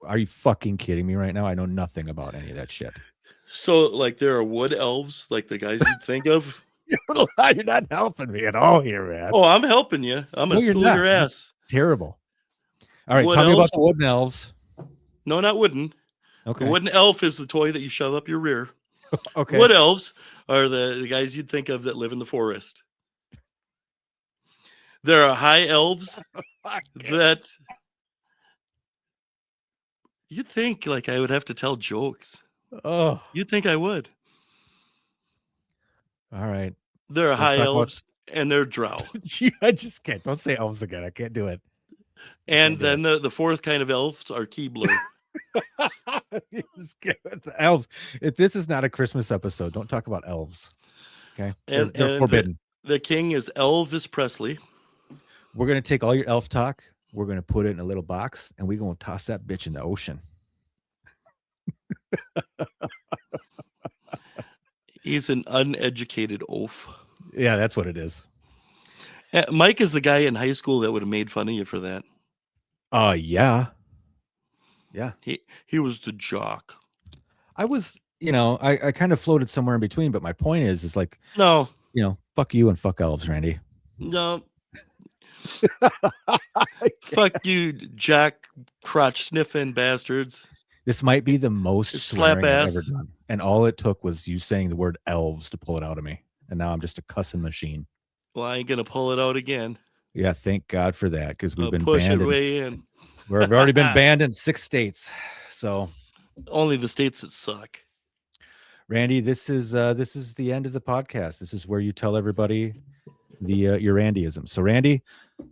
Are you fucking kidding me right now? I know nothing about any of that shit. So, like, there are wood elves, like the guys you'd think of. You're not helping me at all here, man. Oh, I'm helping you. I'm No, gonna you're school not. your This is ass. terrible. All right, Wood tell me about elves? the wooden elves. No, not wooden. The Okay. wooden elf is the toy that you shove up your rear. Okay. Wood elves are the guys you'd think of that live in the forest. There are high elves that you'd think like I would have to tell jokes. Oh, You'd think I would. all right. There are Let's high talk about. elves and they're drow. I just can't. Don't say elves again. I can't do it. I And can't do then the fourth kind of elves are Keebler. it. Just get with the elves. If this is not a Christmas episode, don't talk about elves. Okay, they're And forbidden. the king is Elvis Presley. We're gonna take all your elf talk. We're gonna put it in a little box, and we're gonna toss that bitch in the ocean. He's an uneducated oaf. Yeah, that's what it is. Mike is the guy in high school that would have made fun of you for that. Yeah. Yeah. He was the jock. I was, I kind of floated somewhere in between, but my point is like, No, fuck you and fuck elves, Randy. no. Fuck you, jack crotch sniffing bastards. This might be the most Slap swearing I've ever ass. done. And all it took was you saying the word elves to pull it out of me. And now I'm just a cussing machine. Well, I ain't gonna pull it out again. Yeah, thank God for that, because we've I'll been push it banned. way in. We've already been banned in 6 states. So Only the states that suck. Randy, this is the end of the podcast. This is where you tell everybody your Randyism. So Randy,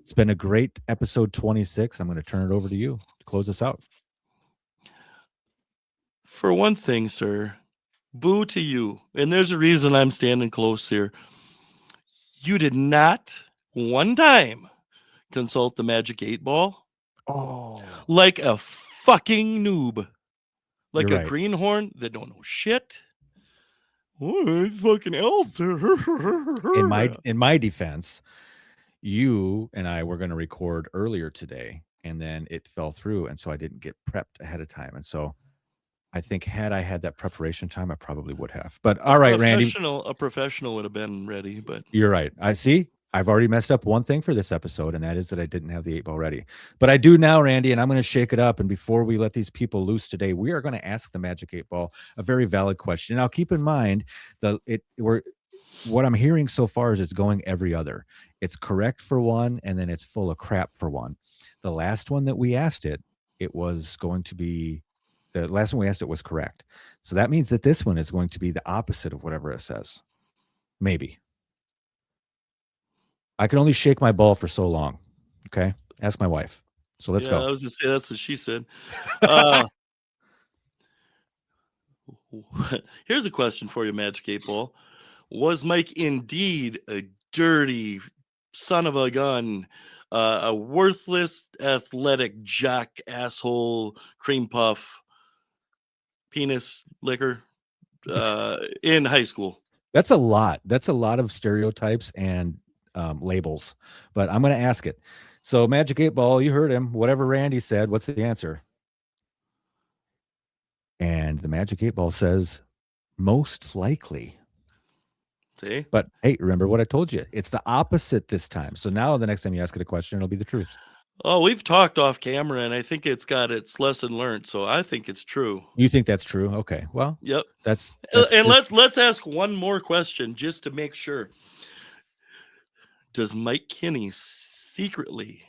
it's been a great episode 26. I'm going to turn it over to you to close us out. For one thing, sir, boo to you. And there's a reason I'm standing close here. You did not one time consult the Magic 8 Ball Oh, like a fucking noob. Like you're a right. greenhorn that don't know shit. Oh, it's fucking elves. In my defense, you and I were going to record earlier today, and then it fell through, and so I didn't get prepped ahead of time. And so I think had I had that preparation time, I probably would have. But all right, Randy, A professional would have been ready, but you're right. I see. I've already messed up one thing for this episode, and that is that I didn't have the 8 ball ready. But I do now, Randy, and I'm going to shake it up. And before we let these people loose today, we are going to ask the Magic 8 Ball a very valid question. Now, keep in mind what I'm hearing so far is it's going every other. It's correct for one, and then it's full of crap for one. The last one that we asked it was going to be the last one we asked it was correct. So that means that this one is going to be the opposite of whatever it says. Maybe. I can only shake my ball for so long. Okay. Ask my wife. So let's yeah, go. I was gonna say that's what she said. Here's a question for you, Magic 8 Ball. Was Mike indeed a dirty son of a gun, a worthless athletic jack asshole cream puff penis licker? in high school. That's a lot. That's a lot of stereotypes and labels. But I'm going to ask it. So, Magic 8 Ball, you heard him. Whatever Randy said, what's the answer? And the Magic 8 Ball says, most likely. See? But hey, remember what I told you? It's the opposite this time. So now the next time you ask it a question, it'll be the truth. Oh, we've talked off camera, and I think it's got its lesson learned. So I think it's true. You think that's true? Okay. Well, Yep. that's And just let's ask one more question just to make sure. Does Mike Kinney secretly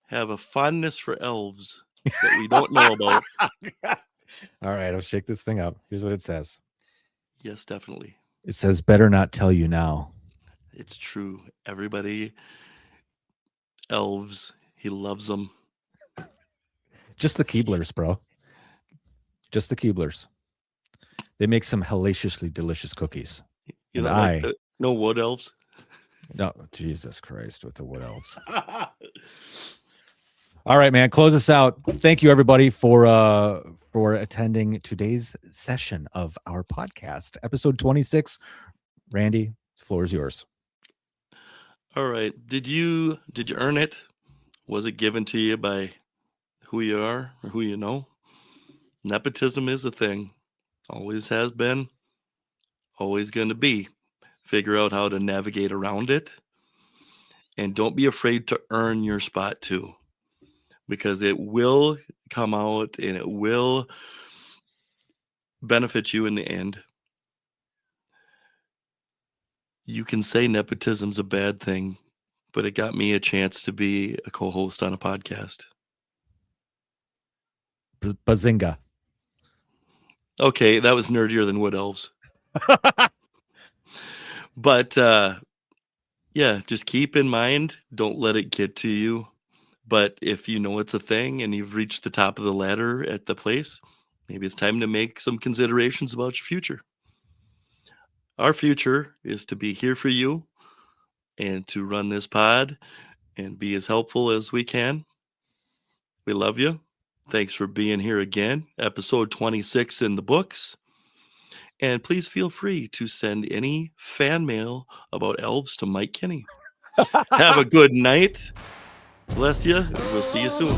have a fondness for elves that we don't know about? All right, I'll shake this thing up. Here's what it says. Yes, definitely. It says, better not tell you now. It's true. Everybody, elves, he loves them. Just the Keeblers, bro. Just the Keeblers. They make some hellaciously delicious cookies. You And know, like the no wood elves. No, Jesus Christ, with the wood elves. All right, man, close us out. Thank you, everybody, for attending today's session of our podcast, episode 26. Randy, the floor is yours. All right. Did you earn it? Was it given to you by who you are or who you know? Nepotism is a thing. Always has been. Always going to be. Figure out how to navigate around it. And don't be afraid to earn your spot too, because it will come out and it will benefit you in the end. You can say nepotism's a bad thing, but it got me a chance to be a co-host on a podcast. Bazinga. Okay, that was nerdier than wood elves. But yeah, just keep in mind, don't let it get to you. But if you know it's a thing and you've reached the top of the ladder at the place, maybe it's time to make some considerations about your future. Our future is to be here for you and to run this pod and be as helpful as we can. We love you. Thanks for being here again. Episode 26 in the books. And please feel free to send any fan mail about elves to Mike Kinney. Have a good night. Bless you. We'll see you soon.